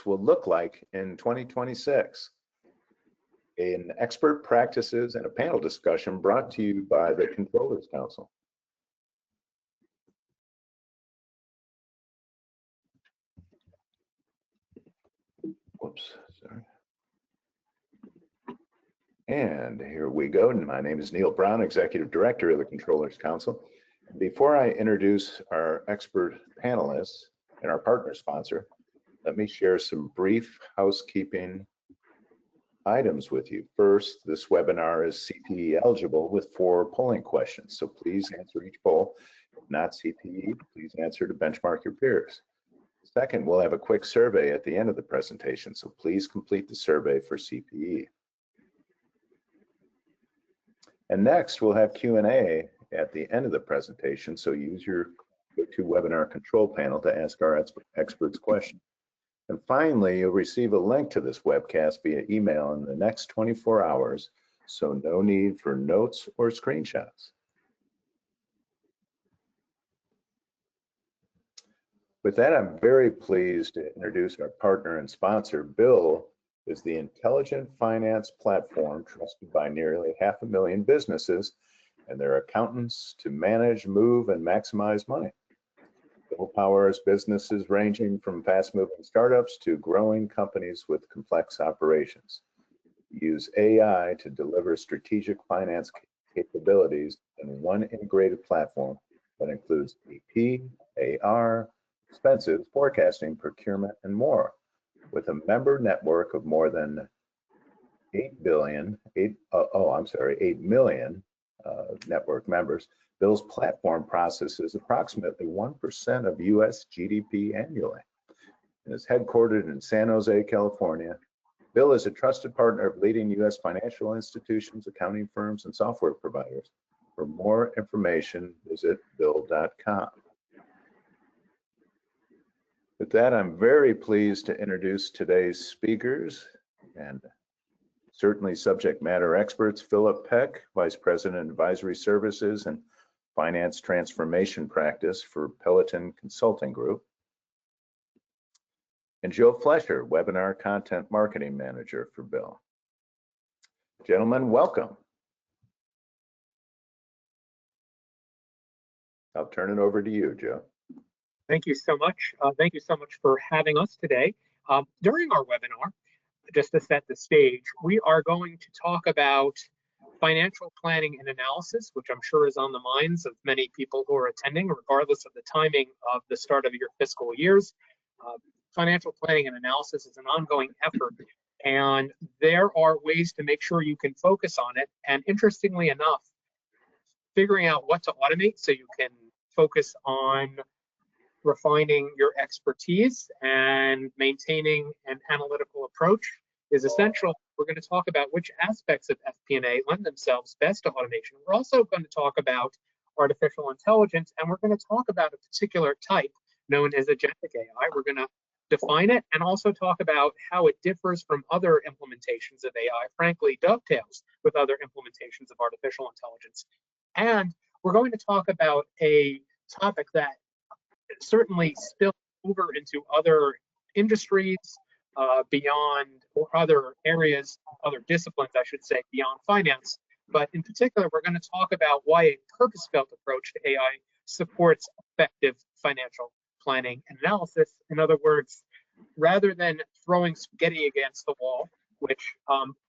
will look like in 2026. An expert practices and a panel discussion brought to you by the Controllers Council. Whoops, sorry. And here we go. My name is Neil Brown, Executive Director of the Controllers Council. Before I introduce our expert panelists and our partner sponsor, let me share some brief housekeeping items with you. First, this webinar is CPE eligible with 4 polling questions, so please answer each poll. If not CPE, please answer to benchmark your peers. Second, we'll have a quick survey at the end of the presentation, so please complete the survey for CPE. And next, we'll have Q&A at the end of the presentation, so use your GoToWebinar control panel to ask our experts questions. And finally, you'll receive a link to this webcast via email in the next 24 hours, so no need for notes or screenshots. With that, I'm very pleased to introduce our partner and sponsor. Bill is the intelligent finance platform trusted by nearly 500,000 businesses and their accountants to manage, move, and maximize money. Bill powers businesses ranging from fast-moving startups to growing companies with complex operations. Use AI to deliver strategic finance capabilities in one integrated platform that includes AP, AR, expenses, forecasting, procurement, and more. With a member network of more than 8 million network members, Bill's platform processes approximately 1% of US GDP annually and is headquartered in San Jose, California. Bill is a trusted partner of leading US financial institutions, accounting firms, and software providers. For more information, visit bill.com. With that, I'm very pleased to introduce today's speakers and certainly subject matter experts. Philip Peck, Vice President, Advisory Services and Finance Transformation Practice for Peloton Consulting Group. And Joe Flesher, Webinar Content Marketing Manager for Bill. Gentlemen, welcome. I'll turn it over to you, Joe. Thank you so much. Thank you so much for having us today. During our webinar, just to set the stage, we are going to talk about financial planning and analysis, which I'm sure is on the minds of many people who are attending, regardless of the timing of the start of your fiscal years. Financial planning and analysis is an ongoing effort, and there are ways to make sure you can focus on it. And interestingly enough, figuring out what to automate so you can focus on refining your expertise and maintaining an analytical approach is essential. We're going to talk about which aspects of FP&A lend themselves best to automation. We're also going to talk about artificial intelligence, and we're going to talk about a particular type known as agentic AI. We're going to define it and also talk about how it differs from other implementations of AI, frankly, dovetails with other implementations of artificial intelligence. And we're going to talk about a topic that certainly spills over into other industries beyond, or other areas, other disciplines, I should say, beyond finance. But in particular, we're going to talk about why a purpose-built approach to AI supports effective financial planning and analysis. In other words, rather than throwing spaghetti against the wall, which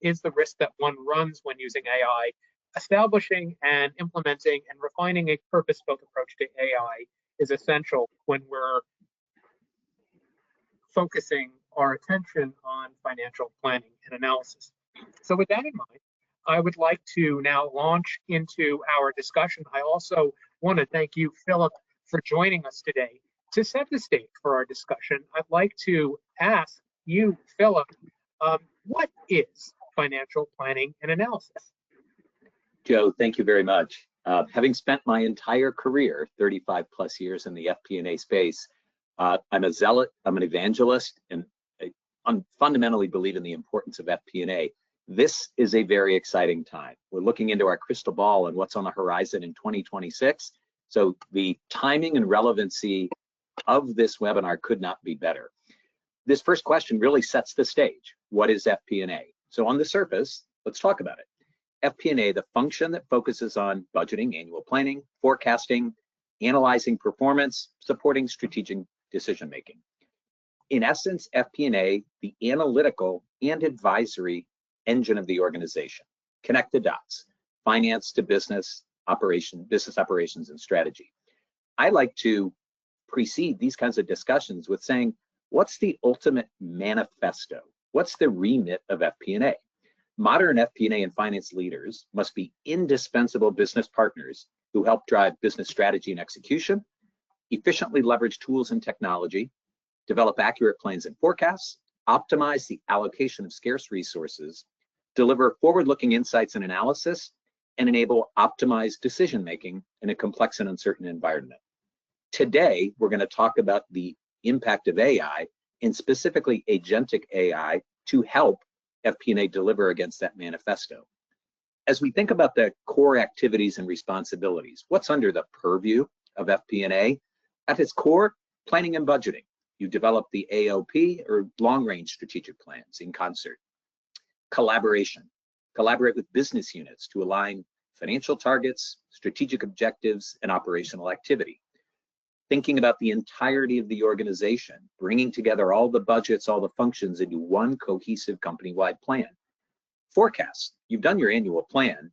is the risk that one runs when using AI, establishing and implementing and refining a purpose-built approach to AI is essential when we're focusing our attention on financial planning and analysis. So with that in mind, I would like to now launch into our discussion. I also want to thank you, Philip, for joining us today. To set the stage for our discussion, I'd like to ask you, Philip, what is financial planning and analysis? Joe, thank you very much. Having spent my entire career, 35 plus years in the FP&A space, I'm a zealot, I'm an evangelist, and I fundamentally believe in the importance of FP&A. This is a very exciting time. We're looking into our crystal ball and what's on the horizon in 2026. So the timing and relevancy of this webinar could not be better. this first question really sets the stage. What is FP&A? So on the surface, let's talk about it. FP&A, the function that focuses on budgeting, annual planning, forecasting, analyzing performance, supporting strategic decision-making. In essence, FP&A, the analytical and advisory engine of the organization. Connect the dots, finance to business operations and strategy. I like to precede these kinds of discussions with saying, what's the ultimate manifesto? What's the remit of FP&A? Modern FP&A and finance leaders must be indispensable business partners who help drive business strategy and execution, efficiently leverage tools and technology, develop accurate plans and forecasts, optimize the allocation of scarce resources, deliver forward-looking insights and analysis, and enable optimized decision-making in a complex and uncertain environment. Today, we're going to talk about the impact of AI, and specifically agentic AI, to help FP&A deliver against that manifesto. As we think about the core activities and responsibilities, what's under the purview of FP&A? At its core, planning and budgeting. You develop the AOP, or long-range strategic plans, in concert. Collaboration. Collaborate with business units to align financial targets, strategic objectives, and operational activity. Thinking about the entirety of the organization, bringing together all the budgets, all the functions into one cohesive company-wide plan. Forecast. You've done your annual plan.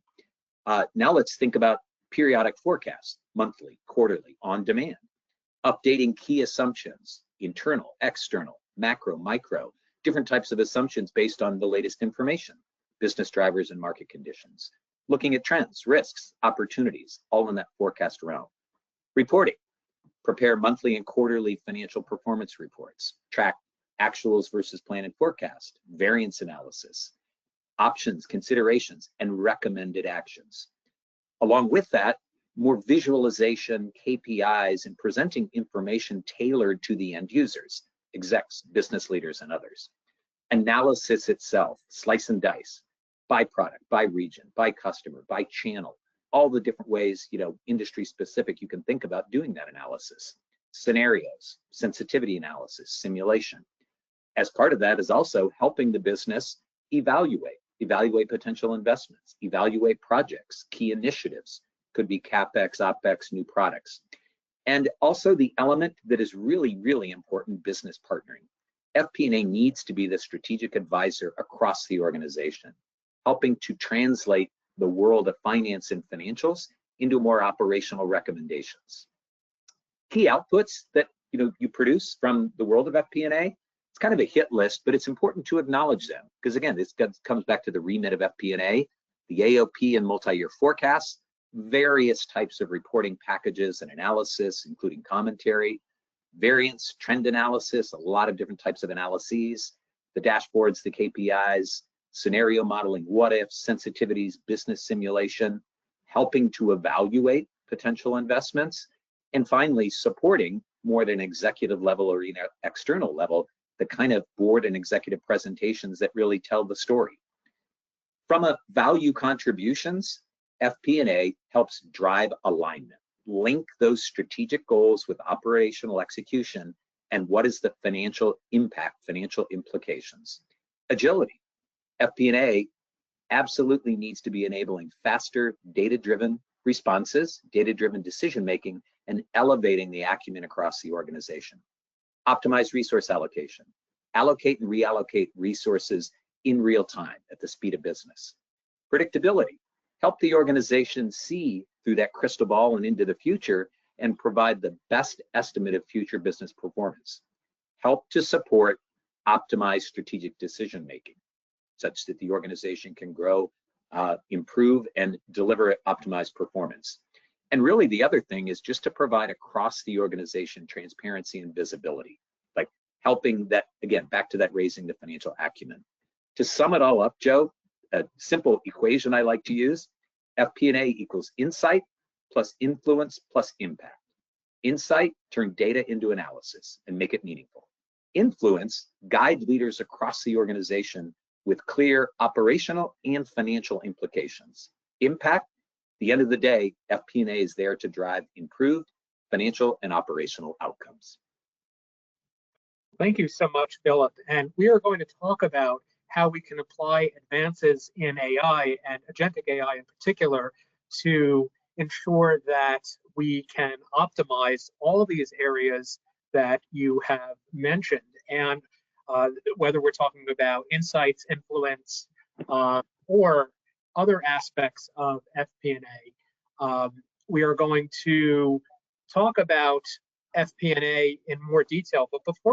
Now let's think about periodic forecasts, monthly, quarterly, on demand. Updating key assumptions, internal, external, macro, micro, different types of assumptions based on the latest information, business drivers and market conditions. Looking at trends, risks, opportunities, all in that forecast realm. Reporting. Prepare monthly and quarterly financial performance reports. Track actuals versus plan and forecast. Variance analysis. Options, considerations, and recommended actions. Along with that, more visualization, KPIs, and presenting information tailored to the end users, execs, business leaders, and others. Analysis itself, slice and dice, by product, by region, by customer, by channel, all the different ways, industry specific you can think about doing that analysis. Scenarios, sensitivity analysis, simulation. As part of that is also helping the business evaluate potential investments, evaluate projects, key initiatives, could be CapEx, OpEx, new products. And also the element that is really, really important, business partnering. FP&A needs to be the strategic advisor across the organization, helping to translate the world of finance and financials into more operational recommendations. Key outputs that you produce from the world of FP&A, it's kind of a hit list, but it's important to acknowledge them because again, this comes back to the remit of FP&A, the AOP and multi-year forecasts, various types of reporting packages and analysis, including commentary, variance, trend analysis, a lot of different types of analyses, the dashboards, the KPIs, scenario modeling, what ifs, sensitivities, business simulation, helping to evaluate potential investments, and finally supporting more than executive level or external level, the kind of board and executive presentations that really tell the story. From a value contributions, FP&A helps drive alignment, link those strategic goals with operational execution, and what is the financial impact, financial implications. Agility. FP&A absolutely needs to be enabling faster, data-driven responses, data-driven decision-making, and elevating the acumen across the organization. Optimize resource allocation. Allocate and reallocate resources in real time at the speed of business. Predictability. Help the organization see through that crystal ball and into the future and provide the best estimate of future business performance. Help to support optimized strategic decision-making such that the organization can grow, improve, and deliver optimized performance. And really the other thing is just to provide across the organization transparency and visibility, like helping that, again, back to that raising the financial acumen. To sum it all up, Joe, a simple equation I like to use, FP&A equals insight plus influence plus impact. Insight, turn data into analysis and make it meaningful. Influence, guide leaders across the organization with clear operational and financial implications. Impact, at the end of the day, FP&A is there to drive improved financial and operational outcomes. Thank you so much, Philip. And we are going to talk about how we can apply advances in AI and agentic AI in particular to ensure that we can optimize all of these areas that you have mentioned. And whether we're talking about insights, influence, or other aspects of FP&A, we are going to talk about FP&A in more detail. But before